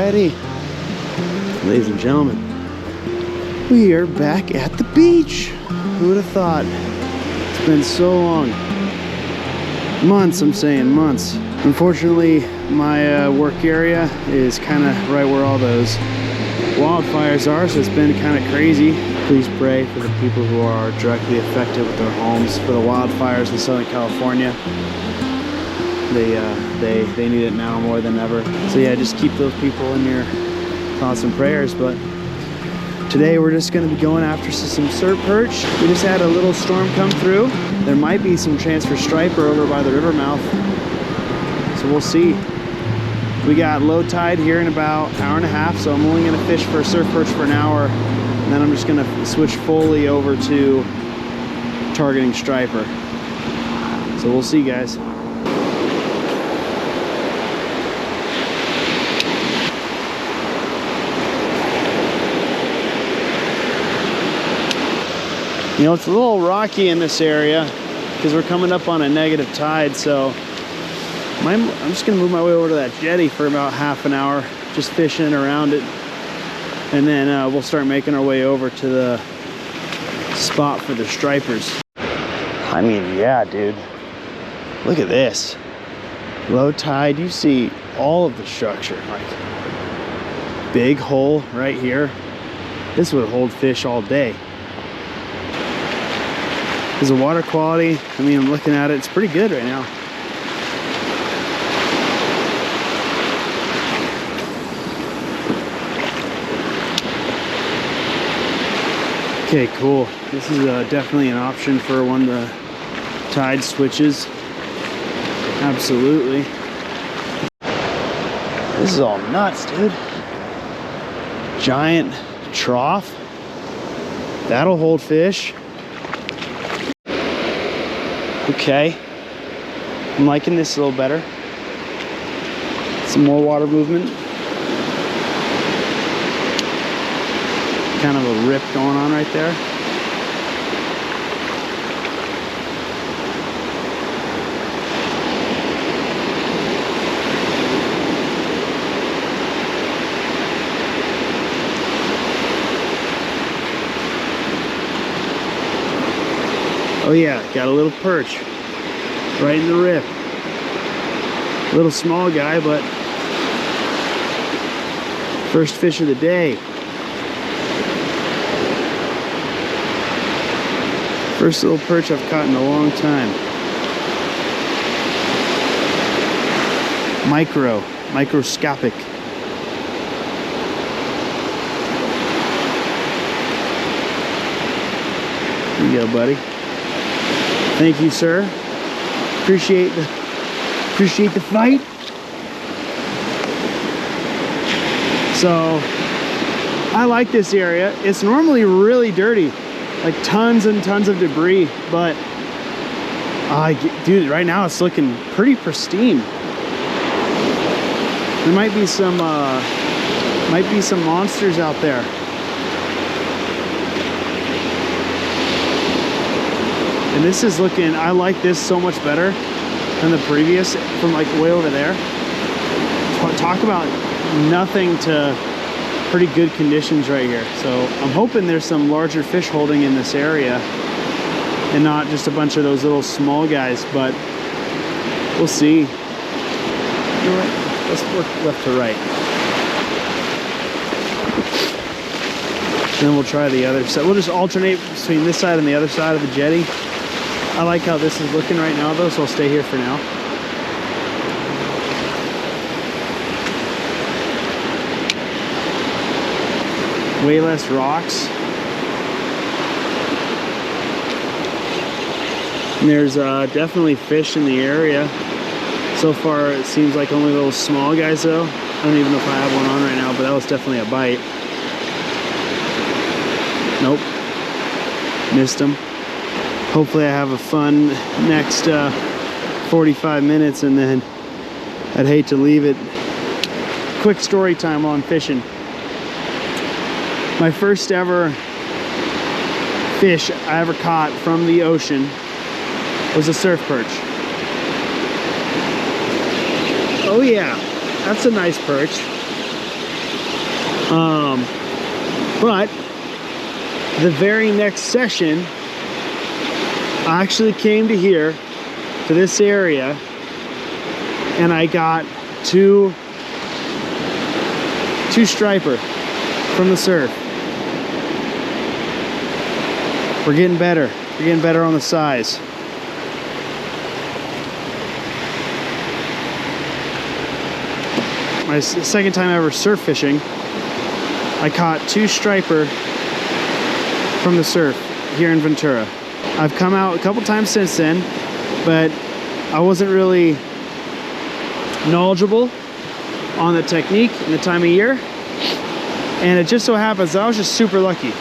Alrighty, ladies and gentlemen, we are back at the beach. Who would have thought? It's been so long. Months, I'm saying months. Unfortunately, my work area is kind of right where all those wildfires are, so it's been kind of crazy. Please pray for the people who are directly affected with their homes for the wildfires in Southern California. They need it now more than ever. So yeah, just keep those people in your thoughts and prayers. But today we're just going to be going after some surf perch. We just had a little storm come through. There might be some chance for striper over by the river mouth. So we'll see. We got low tide here in about an hour and a half, so I'm only going to fish for surf perch for an hour, and then I'm just going to switch fully over to targeting striper. So we'll see, guys. You know, it's a little rocky in this area because we're coming up on a negative tide, so I'm just gonna move my way over to that jetty for about half an hour, just fishing around it, and then we'll start making our way over to the spot for the stripers. I mean, yeah, dude, look at this. Low tide, you see all of the structure, like big hole right here. This would hold fish all day. Is the water quality, I mean, I'm looking at it, it's pretty good right now. Okay, cool. This is definitely an option for when the tide switches. Absolutely. This is all nuts, dude. Giant trough. That'll hold fish. Okay, I'm liking this a little better. Some more water movement. Kind of a rip going on right there. Oh yeah, got a little perch right in the rip. Little small guy, but first fish of the day. First little perch I've caught in a long time. Microscopic. Here you go, buddy. Thank you, sir. Appreciate the fight. So I like this area. It's normally really dirty, like tons and tons of debris, but dude, right now it's looking pretty pristine. There might be some monsters out there. And this is looking, I like this so much better than the previous from like way over there. Talk about nothing to pretty good conditions right here. So I'm hoping there's some larger fish holding in this area and not just a bunch of those little small guys, but we'll see. You know what? Let's work left to right. Then we'll try the other side. We'll just alternate between this side and the other side of the jetty. I like how this is looking right now though, so I'll stay here for now. Way less rocks. And there's definitely fish in the area. So far it seems like only little small guys though. I don't even know if I have one on right now, but that was definitely a bite. Nope. Missed him. Hopefully I have a fun next 45 minutes, and then I'd hate to leave it. Quick story time while I'm fishing. My first ever fish I ever caught from the ocean was a surf perch. Oh yeah, that's a nice perch. But the very next session, I actually came to here, to this area, and I got two striper from the surf. We're getting better. We're getting better on the size. My second time ever surf fishing, I caught two striper from the surf here in Ventura. I've come out a couple times since then, but I wasn't really knowledgeable on the technique and the time of year. And it just so happens that I was just super lucky.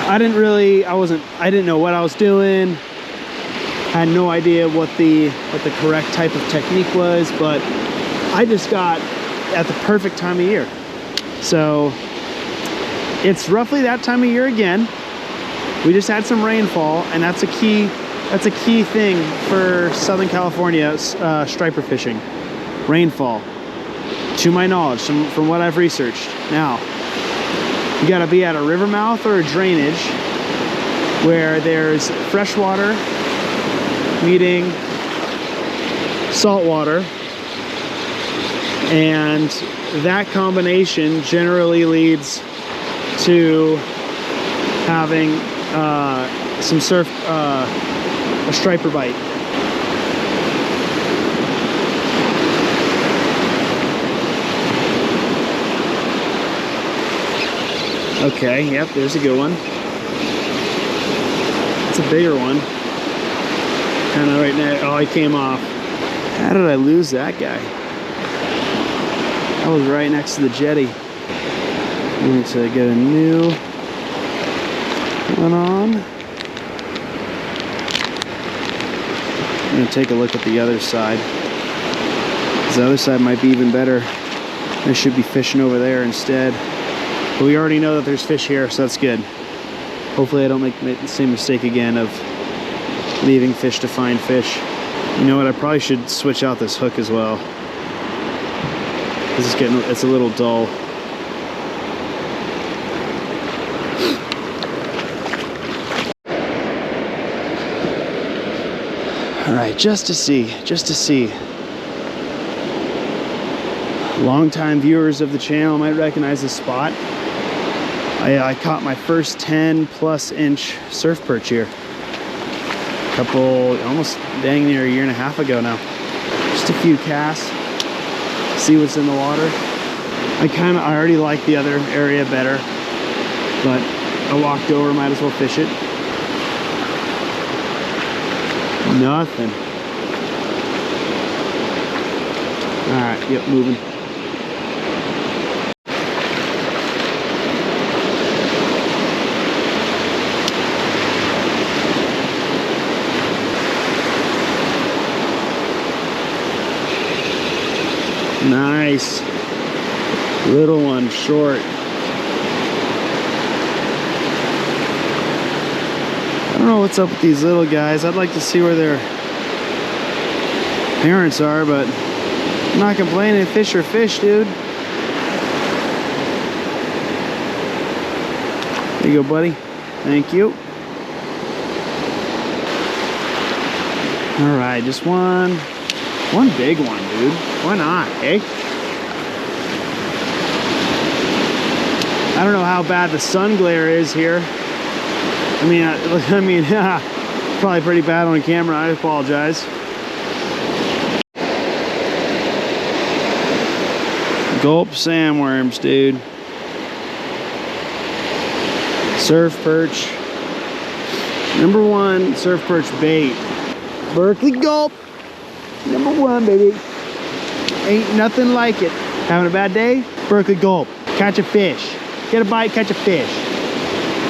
I didn't know what I was doing. Had no idea what the correct type of technique was, but I just got at the perfect time of year. So it's roughly that time of year again. We just had some rainfall, and that's a key thing for Southern California striper fishing. Rainfall, to my knowledge, from what I've researched. Now, you gotta be at a river mouth or a drainage where there's fresh water meeting salt water, and that combination generally leads to having some surf, a striper bite. Okay, yep, there's a good one. It's a bigger one. Kind of right now. Oh, he came off. How did I lose that guy? That was right next to the jetty. I need to get a new one on. I'm gonna take a look at the other side, because the other side might be even better. I should be fishing over there instead. But we already know that there's fish here, so that's good. Hopefully I don't make the same mistake again of leaving fish to find fish. You know what, I probably should switch out this hook as well. It's a little dull. All right, just to see. Longtime viewers of the channel might recognize this spot. I caught my first 10+ inch surf perch here. Almost dang near a year and a half ago now. Just a few casts, see what's in the water. I already like the other area better, but I walked over, might as well fish it. Nothing. All right, yep, moving. Nice. Little one, short. I don't know what's up with these little guys. I'd like to see where their parents are, but I'm not complaining. Fish are fish, dude. There you go, buddy. Thank you. All right, just one big one, dude. Why not, eh? I don't know how bad the sun glare is here. I mean, probably pretty bad on camera. I apologize. Gulp sandworms, dude. Surf perch. #1 surf perch bait. Berkeley gulp. #1, baby. Ain't nothing like it. Having a bad day? Berkeley gulp. Catch a fish. Get a bite, catch a fish.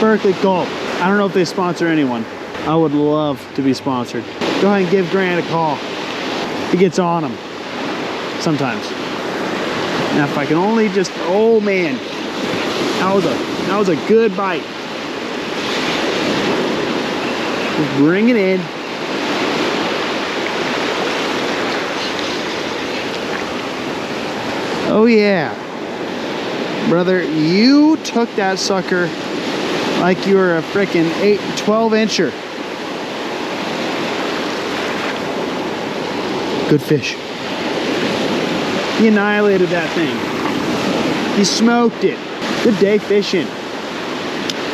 Berkeley gulp. I don't know if they sponsor anyone. I would love to be sponsored. Go ahead and give Grant a call. He gets on them sometimes. Now if I can only just, oh man, that was a good bite. Just bring it in. Oh yeah. Brother, you took that sucker like you were a frickin' 12-incher. Good fish. He annihilated that thing. He smoked it. Good day fishing.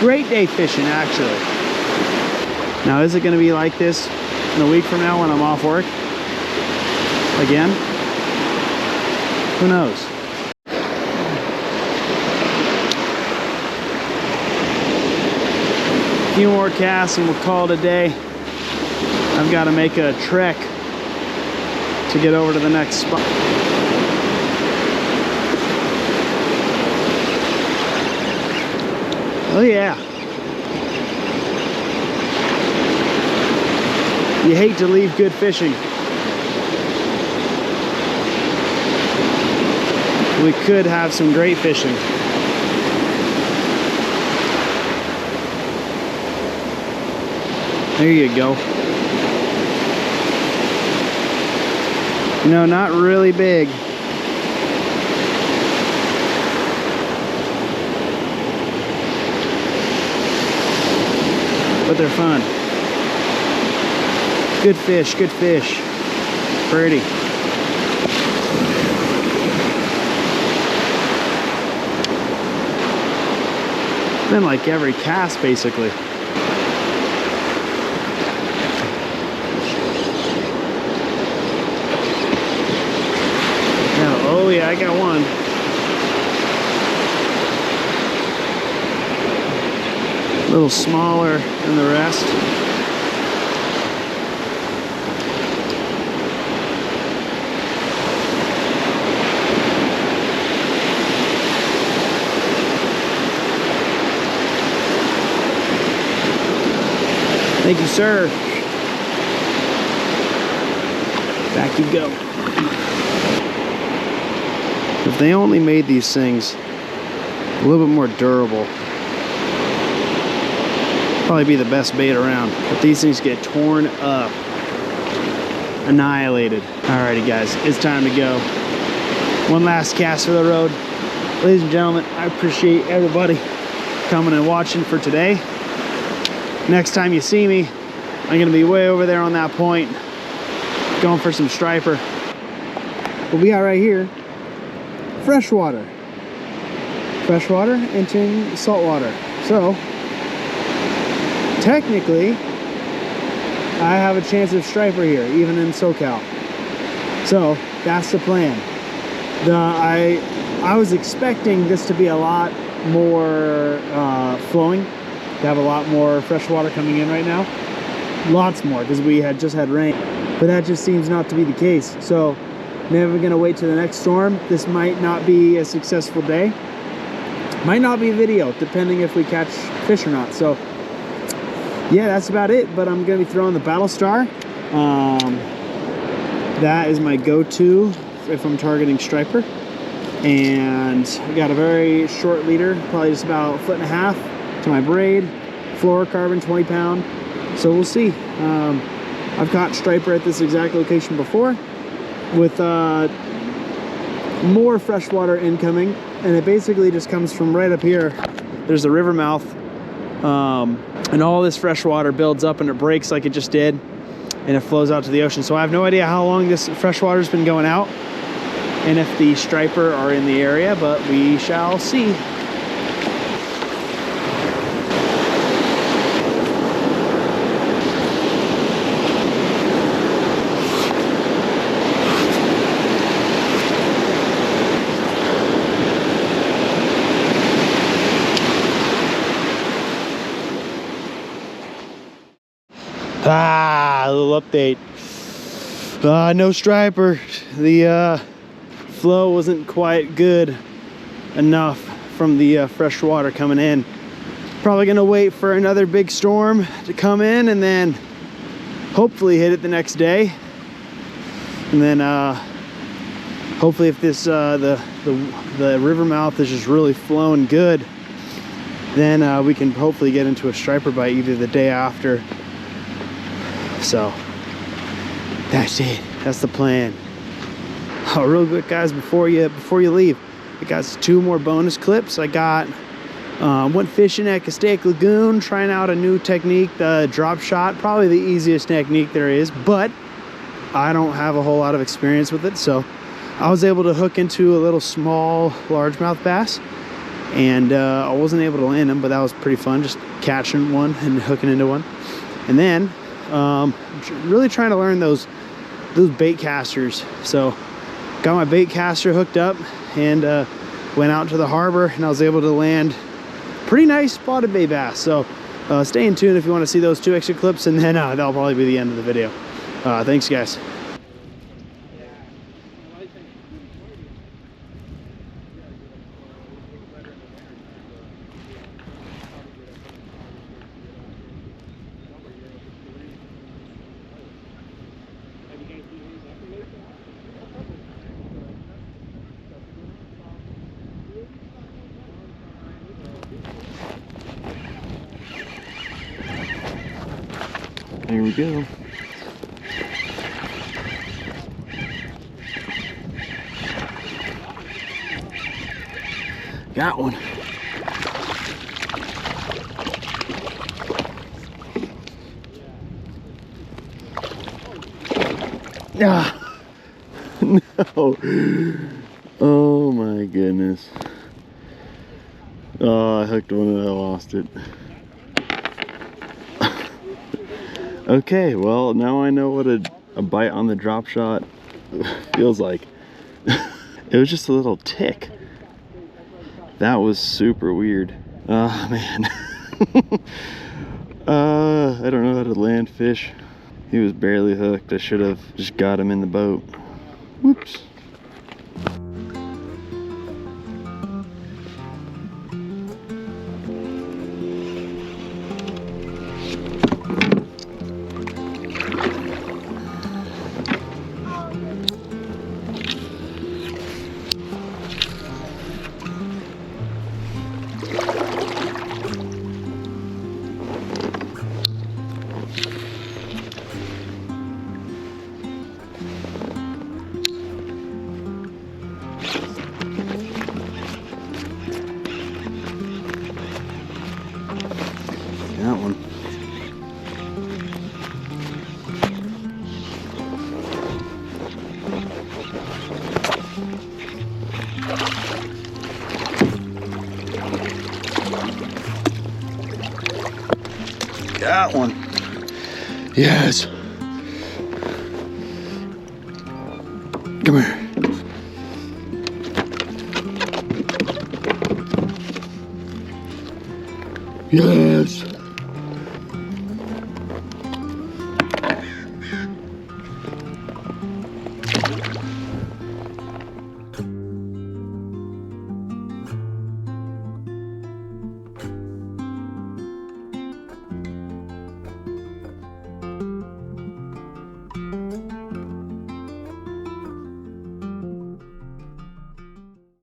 Great day fishing, actually. Now, is it going to be like this in a week from now when I'm off work? Again? Who knows? A few more casts and we'll call it a day. I've got to make a trek to get over to the next spot. Oh yeah. You hate to leave good fishing. We could have some great fishing. There you go. No, not really big. But they're fun. Good fish, good fish. Pretty. Been like every cast basically. Now, oh yeah, I got one. A little smaller than the rest. Thank you, sir. Back you go. If they only made these things a little bit more durable, probably be the best bait around. But these things get torn up, annihilated. Alrighty guys, it's time to go. One last cast for the road. Ladies and gentlemen, I appreciate everybody coming and watching for today. Next time you see me, I'm gonna be way over there on that point, going for some striper. What we got right here, freshwater. Freshwater entering saltwater. So, technically, I have a chance of striper here, even in SoCal. So, that's the plan. I was expecting this to be a lot more flowing, to have a lot more fresh water coming in right now. Lots more, because we had just had rain. But that just seems not to be the case. So, never gonna wait till the next storm. This might not be a successful day. Might not be a video, depending if we catch fish or not. So, yeah, that's about it. But I'm gonna be throwing the Battle Star. That is my go-to if I'm targeting striper. And I got a very short leader, probably just about 1.5 feet to my braid, fluorocarbon 20 pound. So we'll see. I've caught striper at this exact location before with more freshwater incoming, and it basically just comes from right up here. There's a river mouth, and all this fresh water builds up and it breaks like it just did, and it flows out to the ocean. So I have no idea how long this fresh water's been going out and if the striper are in the area, but we shall see. A little update. No striper. The flow wasn't quite good enough from the fresh water coming in. Probably gonna wait for another big storm to come in and then hopefully hit it the next day. And then hopefully if this the river mouth is just really flowing good, then we can hopefully get into a striper bite either the day after. So that's it. That's the plan. Oh, real quick guys, before you leave, I got 2 more bonus clips. I got went fishing at Castaic Lagoon, trying out a new technique, the drop shot, probably the easiest technique there is, but I don't have a whole lot of experience with it, so I was able to hook into a little small largemouth bass, and I wasn't able to land them, but that was pretty fun, just catching one and hooking into one. And then really trying to learn those bait casters. So got my bait caster hooked up and went out to the harbor, and I was able to land pretty nice spotted bait bass. So stay in tune if you want to see those 2 extra clips, and then that'll probably be the end of the video. Thanks, guys. There we go. Got one. Ah, no. Oh my goodness. Oh, I hooked one and I lost it. Okay, well, now I know what a bite on the drop shot feels like. It was just a little tick. That was super weird. Oh, man. I don't know how to land fish. He was barely hooked. I should have just got him in the boat. Whoops. That one. Got one. Yes. Come here. Yes.